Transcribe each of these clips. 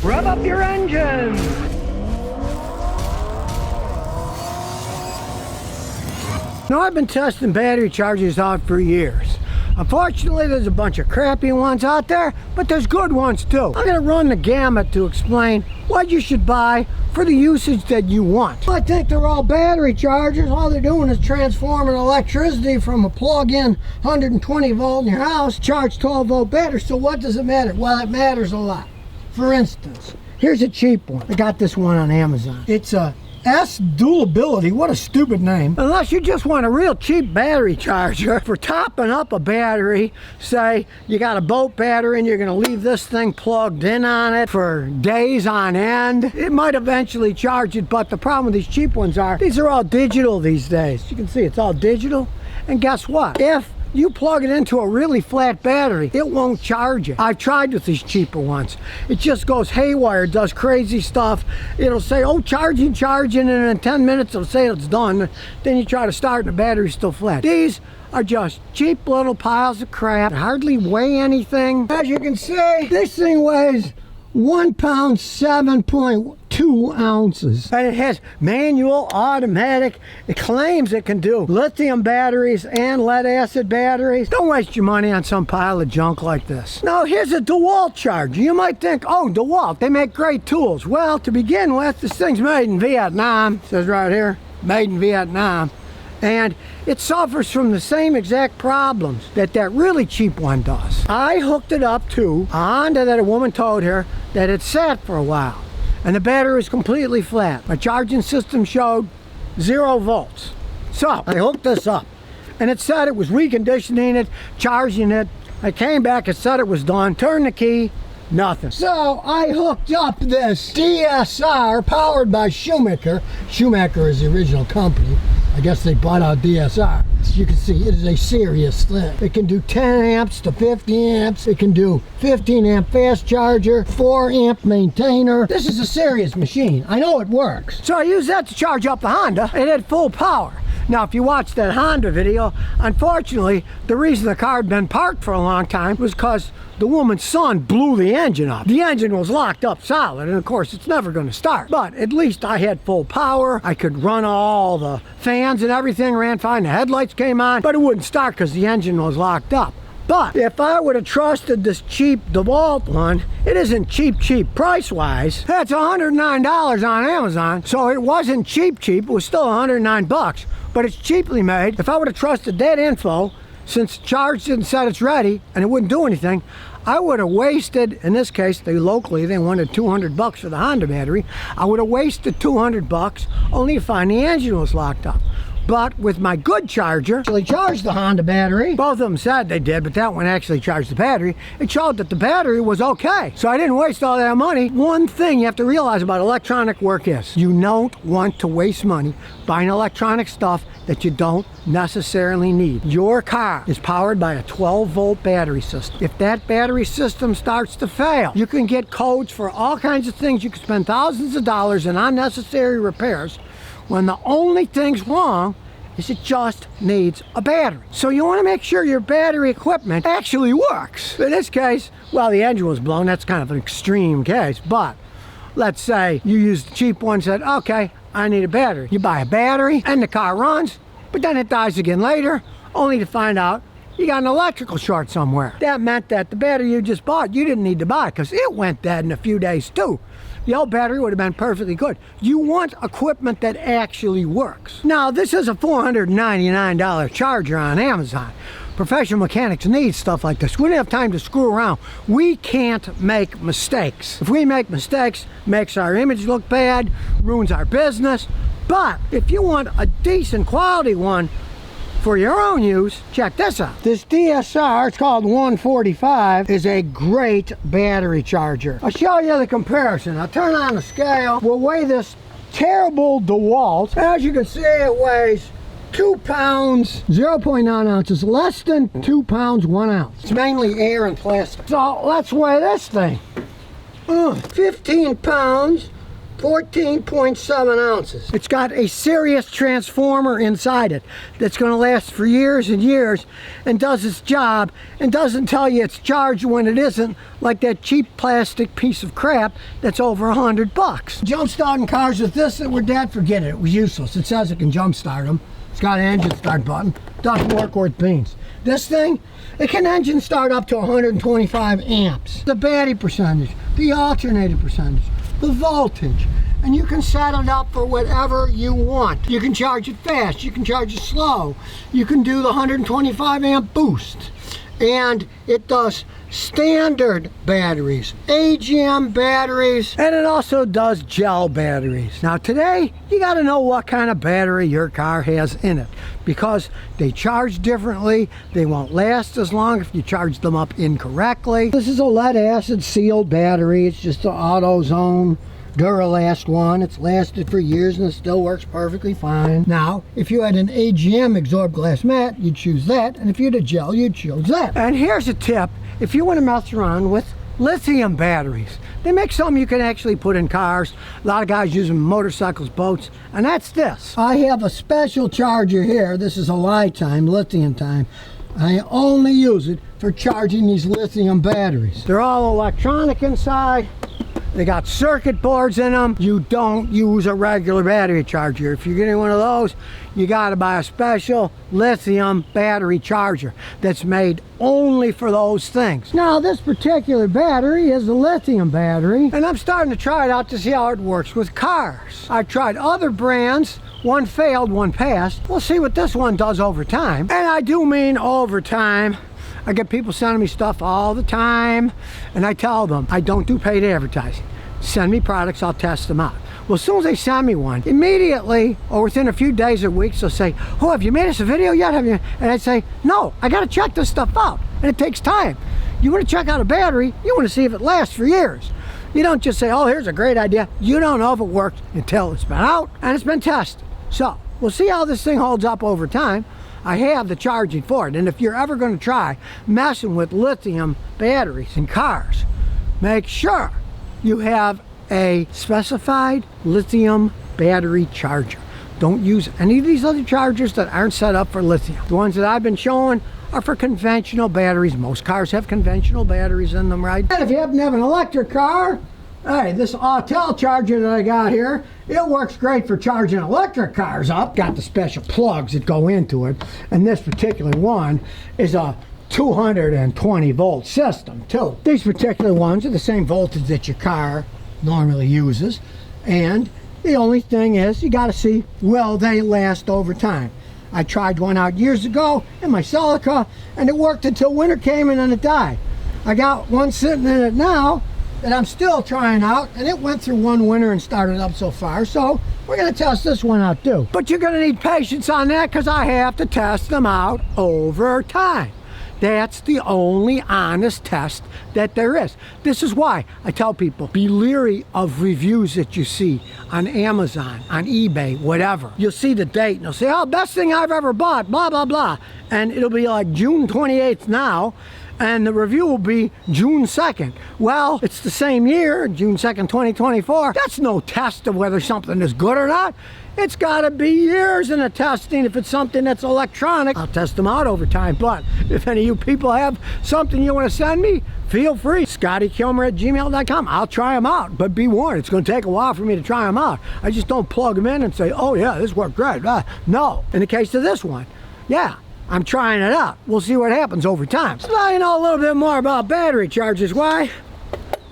Rev up your engines! Now, I've been testing battery chargers out for years. Unfortunately, there's a bunch of crappy ones out there, but there's good ones too. I'm going to run the gamut to explain what you should buy for the usage that you want. I think they're all battery chargers. All they're doing is transforming electricity from a plug-in 120 volt in your house, charge 12 volt battery. So what does it matter? Well, it matters a lot. For instance, here's a cheap one. I got this one on Amazon. It's a S-Dualability, what a stupid name. Unless you just want a real cheap battery charger for topping up a battery, say you got a boat battery and you're gonna leave this thing plugged in on it for days on end, it might eventually charge it, but the problem with these cheap ones are, these are all digital these days. You can see it's all digital, and guess what? If you plug it into a really flat battery, it won't charge it. I've tried with these cheaper ones. It just goes haywire, does crazy stuff. It'll say, oh, charging, and in 10 minutes it'll say it's done. Then you try to start and the battery's still flat. These are just cheap little piles of crap. They hardly weigh anything. As you can see, this thing weighs 1 pound 7.2 ounces, and it has manual, automatic. It claims it can do lithium batteries and lead acid batteries. Don't waste your money on some pile of junk like this. Now here's a DeWalt Charger. You might think, oh, DeWalt, they make great tools. Well, to begin with, this thing's made in Vietnam. It says right here, made in Vietnam. And it suffers from the same exact problems that really cheap one does. I hooked it up to a Honda that a woman told her that it sat for a while, and the battery was completely flat. My charging system showed 0 volts. So I hooked this up, and it said it was reconditioning it, charging it. I came back, it said it was done, turned the key, nothing. So I hooked up this DSR powered by Schumacher. Schumacher is the original company. I guess they bought out DSR. You can see it is a serious thing. It can do 10 amps to 50 amps. It can do 15 amp fast charger, 4 amp maintainer. This is a serious machine. I know it works. So I used that to charge up the Honda. It had full power. Now, if you watch that Honda video, unfortunately, the reason the car had been parked for a long time was because the woman's son blew the engine up. The engine was locked up solid, and of course, it's never going to start. But at least I had full power. I could run all the fans and everything, ran fine. The headlights came on, but it wouldn't start because the engine was locked up. But if I would have trusted this cheap DeWalt one, it isn't cheap price-wise. That's $109 on Amazon, so it wasn't cheap. It was still $109, but it's cheaply made. If I would have trusted that info, since charged and said it's ready, and it wouldn't do anything, I would have wasted, in this case, they wanted $200 for the Honda battery. I would have wasted $200 only to find the engine was locked up. But with my good charger, actually charged the Honda battery. Both of them said they did, but that one actually charged the battery. It showed that the battery was okay. So I didn't waste all that money. One thing you have to realize about electronic work is you don't want to waste money buying electronic stuff that you don't necessarily need. Your car is powered by a 12 volt battery system. If that battery system starts to fail, you can get codes for all kinds of things. You can spend thousands of dollars in unnecessary repairs when the only thing's wrong is it just needs a battery. So you want to make sure your battery equipment actually works. In this case, well, the engine was blown. That's kind of an extreme case, but let's say you use the cheap one, said, okay, I need a battery. You buy a battery and the car runs, but then it dies again later, only to find out you got an electrical short somewhere. That meant that the battery you just bought, you didn't need to buy because it went dead in a few days too. The old battery would have been perfectly good. You want equipment that actually works. Now, this is a $499 charger on Amazon. Professional mechanics need stuff like this. We don't have time to screw around. We can't make mistakes. If we make mistakes, it makes our image look bad, ruins our business. But if you want a decent quality one for your own use, check this out. This DSR, it's called 145, is a great battery charger. I'll show you the comparison. I'll turn on the scale. We'll weigh this terrible DeWalt. As you can see, it weighs 2 pounds, 0.9 ounces, less than 2 pounds, 1 ounce. It's mainly air and plastic. So let's weigh this thing. 15 pounds, 14.7 ounces. It's got a serious transformer inside it that's going to last for years and years and does its job and doesn't tell you it's charged when it isn't, like that cheap plastic piece of crap that's over $100. Jump starting cars with this that were dead, forget it. It was useless. It says it can jump start them. It's got an engine start button. Doesn't work worth beans. This thing, it can engine start up to 125 amps. The battery percentage, the alternator percentage, the voltage, and you can set it up for whatever you want. You can charge it fast, you can charge it slow, you can do the 125 amp boost, and it does standard batteries, AGM batteries, and it also does gel batteries. Now today, you got to know what kind of battery your car has in it, because they charge differently. They won't last as long if you charge them up incorrectly. This is a lead acid sealed battery. It's just an AutoZone Duralast one. It's lasted for years and it still works perfectly fine. Now, if you had an AGM absorbed glass mat, you'd choose that, and if you had a gel, you'd choose that. And here's a tip. If you want to mess around with lithium batteries, they make some you can actually put in cars. A lot of guys use them in motorcycles, boats, and that's this. I have a special charger here. This is a lifetime, lithium time. I only use it for charging these lithium batteries. They're all electronic inside. They got circuit boards in them. You don't use a regular battery charger. If you're getting one of those, you got to buy a special lithium battery charger that's made only for those things. Now, this particular battery is a lithium battery, and I'm starting to try it out to see how it works with cars. I've tried other brands. One failed, one passed. We'll see what this one does over time. And I do mean over time. I get people sending me stuff all the time, and I tell them I don't do paid advertising. Send me products, I'll test them out. Well, as soon as they send me one, immediately, or within a few days or weeks, they'll say, oh, have you made us a video yet? Have you? And I say, no, I got to check this stuff out, and it takes time. You want to check out a battery, you want to see if it lasts for years. You don't just say, oh, here's a great idea. You don't know if it works until it's been out and it's been tested. So, we'll see how this thing holds up over time. I have the charging for it, and if you're ever going to try messing with lithium batteries in cars, make sure you have a specified lithium battery charger. Don't use any of these other chargers that aren't set up for lithium. The ones that I've been showing are for conventional batteries. Most cars have conventional batteries in them, right? And if you happen to have an electric car, hey, this DeWAL Charger that I got here, it works great for charging electric cars up. Got the special plugs that go into it, and this particular one is a 220 volt system too. These particular ones are the same voltage that your car normally uses, and the only thing is you got to see, will they last over time. I tried one out years ago in my Celica, and it worked until winter came and then it died. I got one sitting in it now that I'm still trying out, and it went through one winter and started up so far, so we're going to test this one out too. But you're going to need patience on that, because I have to test them out over time. That's the only honest test that there is. This is why I tell people, be leery of reviews that you see on Amazon, on eBay, whatever. You'll see the date and you'll say, oh, best thing I've ever bought, blah, blah, blah. And it'll be like June 28th now, and the review will be June 2nd. Well, it's the same year, June 2nd, 2024. That's no test of whether something is good or not. It's gotta be years in the testing. If it's something that's electronic, I'll test them out over time. But if any of you people have something you wanna send me, feel free. ScottyKilmer@gmail.com. I'll try them out, but be warned, it's gonna take a while for me to try them out. I just don't plug them in and say, oh yeah, this worked great. No, in the case of this one, yeah, I'm trying it out. We'll see what happens over time. So now you know a little bit more about battery chargers. Why?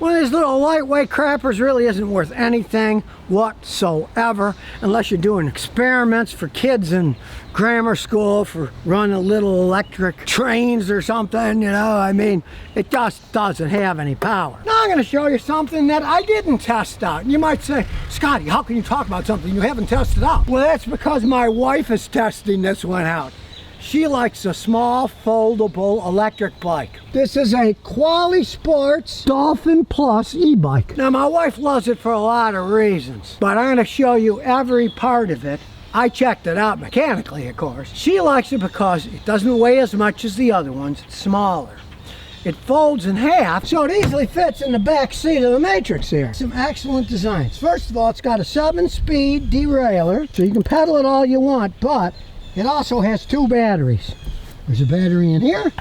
One of these little lightweight crappers really isn't worth anything whatsoever, unless you're doing experiments for kids in grammar school for running little electric trains or something, you know. I mean, it just doesn't have any power. Now I'm going to show you something that I didn't test out. And you might say, Scotty, how can you talk about something you haven't tested out? Well, that's because my wife is testing this one out. She likes a small foldable electric bike. This is a Quali Sports Dolphin Plus e-bike. Now my wife loves it for a lot of reasons, but I'm going to show you every part of it. I checked it out mechanically, of course. She likes it because it doesn't weigh as much as the other ones. It's smaller. it folds in half, so it easily fits in the back seat of the Matrix here. Some excellent designs. First of all, it's got a 7-speed derailleur, so you can pedal it all you want, but it also has 2 batteries. There's a battery in here,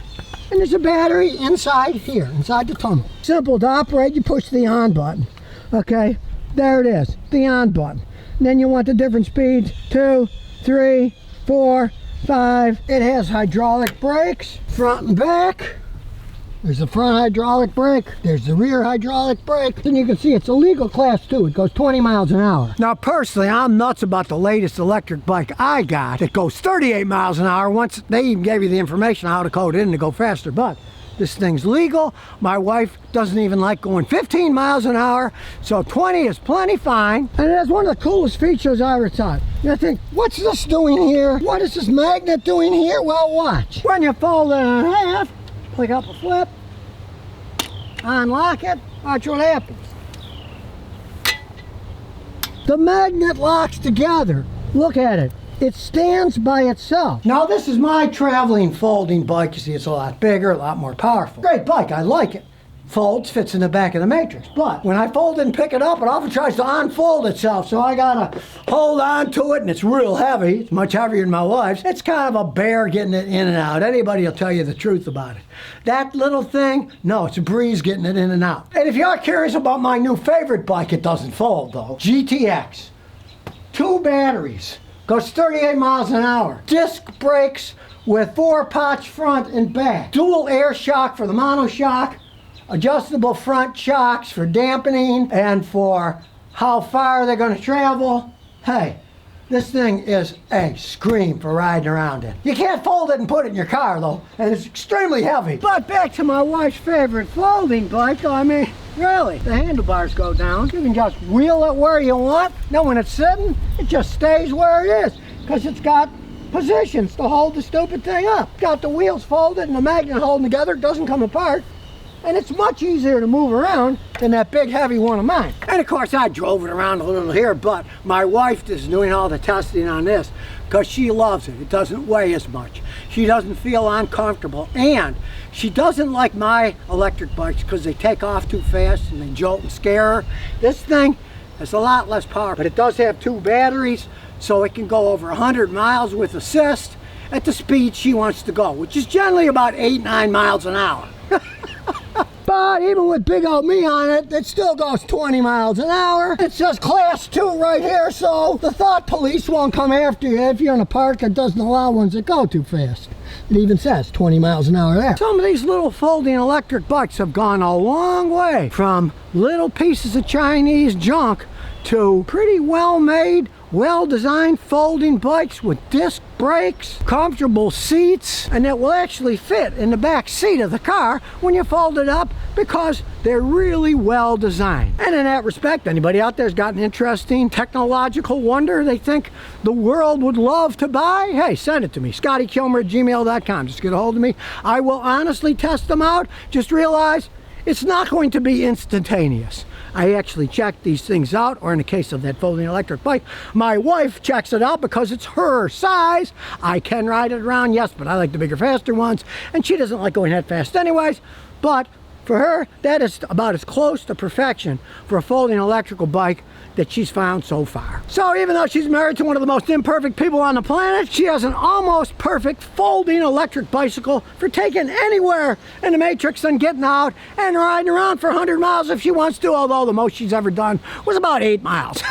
and there's a battery inside here, inside the tunnel. Simple to operate, you push the on button. Okay, there it is, the on button. And then you want the different speeds, 2, 3, 4, 5. It has hydraulic brakes, front and back. There's the front hydraulic brake, there's the rear hydraulic brake. And you can see it's a legal class 2, it goes 20 miles an hour. Now personally, I'm nuts about the latest electric bike I got that goes 38 miles an hour. Once they even gave you the information on how to code it in to go faster, but this thing's legal. My wife doesn't even like going 15 miles an hour, so 20 is plenty fine. And it has one of the coolest features I ever saw. You think, what's this doing here? What is this magnet doing here? Well, watch. When you fold it in half, click up a flip, unlock it, watch what happens. The magnet locks together. Look at it. It stands by itself. Now this is my traveling folding bike. You see it's a lot bigger, a lot more powerful. Great bike, I like it. Folds, fits in the back of the Matrix. But when I fold it and pick it up, it often tries to unfold itself. So I gotta hold on to it, and it's real heavy. It's much heavier than my wife's. It's kind of a bear getting it in and out. Anybody will tell you the truth about it. That little thing, no, it's a breeze getting it in and out. And if you're curious about my new favorite bike, it doesn't fold though. GTX, 2 batteries, goes 38 miles an hour. Disc brakes with 4 pots front and back. Dual air shock for the monoshock. Adjustable front shocks for dampening and for how far they're going to travel. Hey, this thing is a scream for riding around in. You can't fold it and put it in your car though, and it's extremely heavy. But back to my wife's favorite folding bike. I mean, really, the handlebars go down. You can just wheel it where you want. Then when it's sitting, it just stays where it is because it's got positions to hold the stupid thing up. Got the wheels folded and the magnet holding together. It doesn't come apart. And it's much easier to move around than that big heavy one of mine. And of course I drove it around a little here, but my wife is doing all the testing on this because she loves it. It doesn't weigh as much. She doesn't feel uncomfortable, and she doesn't like my electric bikes because they take off too fast and they jolt and scare her. This thing has a lot less power, but it does have 2 batteries, so it can go over 100 miles with assist at the speed she wants to go, which is generally about 8-9 miles an hour. But even with big old me on it, it still goes 20 miles an hour. It says class 2 right here, so the thought police won't come after you if you're in a park that doesn't allow ones that go too fast. It even says 20 miles an hour there. Some of these little folding electric bikes have gone a long way from little pieces of Chinese junk to pretty well-made, well-designed folding bikes with disc brakes, comfortable seats, and that will actually fit in the back seat of the car when you fold it up because they're really well designed. And in that respect, anybody out there's got an interesting technological wonder they think the world would love to buy, hey, send it to me, ScottyKilmer@gmail.com. Just get a hold of me. I will honestly test them out. Just realize it's not going to be instantaneous. I actually check these things out, or in the case of that folding electric bike, my wife checks it out because it's her size. I can ride it around, yes, but I like the bigger, faster ones, and she doesn't like going that fast anyways. But for her, that is about as close to perfection for a folding electrical bike that she's found so far. So even though she's married to one of the most imperfect people on the planet, she has an almost perfect folding electric bicycle for taking anywhere in the Matrix and getting out and riding around for 100 miles if she wants to, although the most she's ever done was about 8 miles.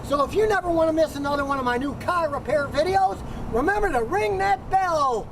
So if you never want to miss another one of my new car repair videos, remember to ring that bell.